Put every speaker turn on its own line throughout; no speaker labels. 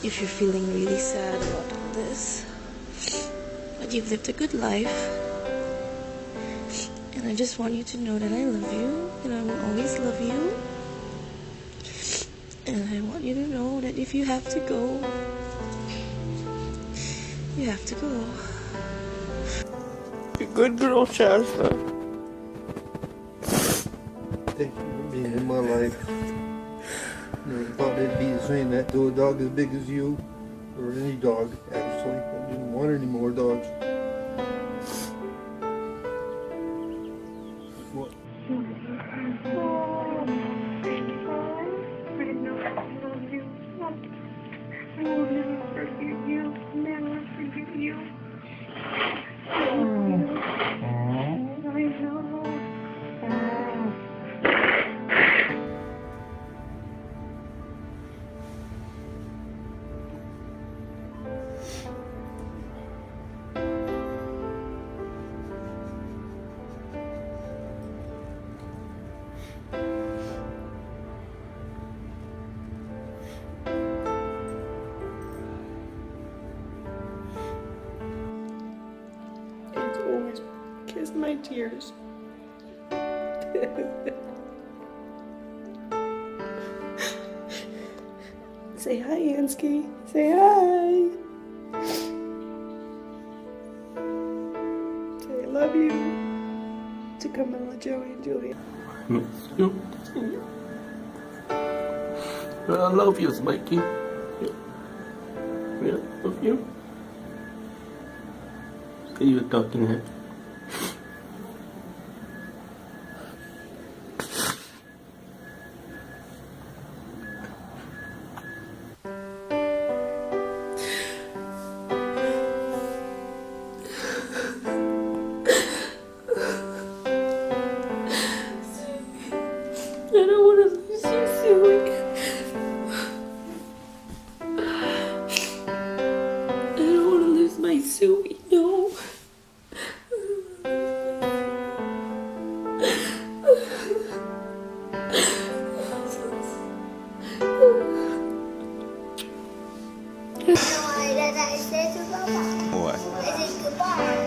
if you're feeling really sad about all this. But you've lived a good life. And I just want you to know that I love you, and I will always love you. And I want you to know that if you have to go, you have to go. You're a good girl, Shasta.
Thank you for being in my life. Never thought it'd be saying that to a dog as big as you, or any dog, actually. I didn't want any more dogs. What?
I will never forget you. Never forget you. I know.
And always kiss my tears. Say hi, Ansky. Say hi. Say I love you. To Camilla, Joey, and Julia.
You. I love you, Mikey. I love you. Are you talking here?
I don't want to lose you, Suey. I don't want to lose my Suey, no.
Why did I say to Papa?
What?
I said goodbye.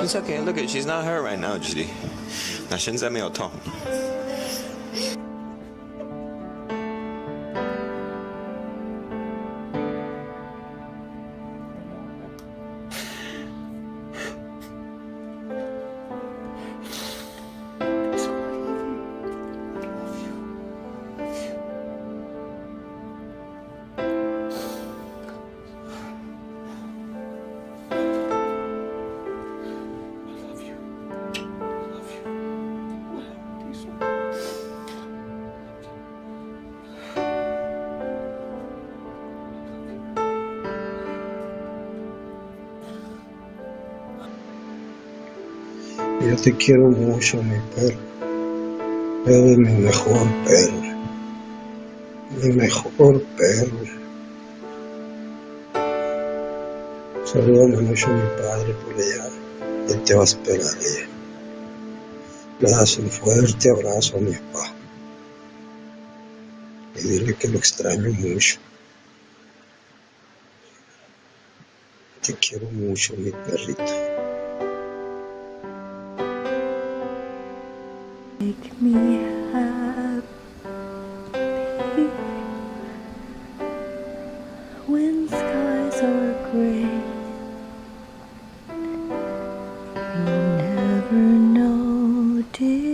It's okay. Look at, she's not hurt right now, Judy. 那现在没有痛。
Yo te quiero mucho, mi perro. Eres mi mejor perro. Mi mejor perro. Salúdame mucho a mi padre por allá. Él te va a esperar allá. Le das un fuerte abrazo a mi papá. Y dile que lo extraño mucho. Te quiero mucho, mi perrito.
Make me happy when skies are gray. You'll never know, dear.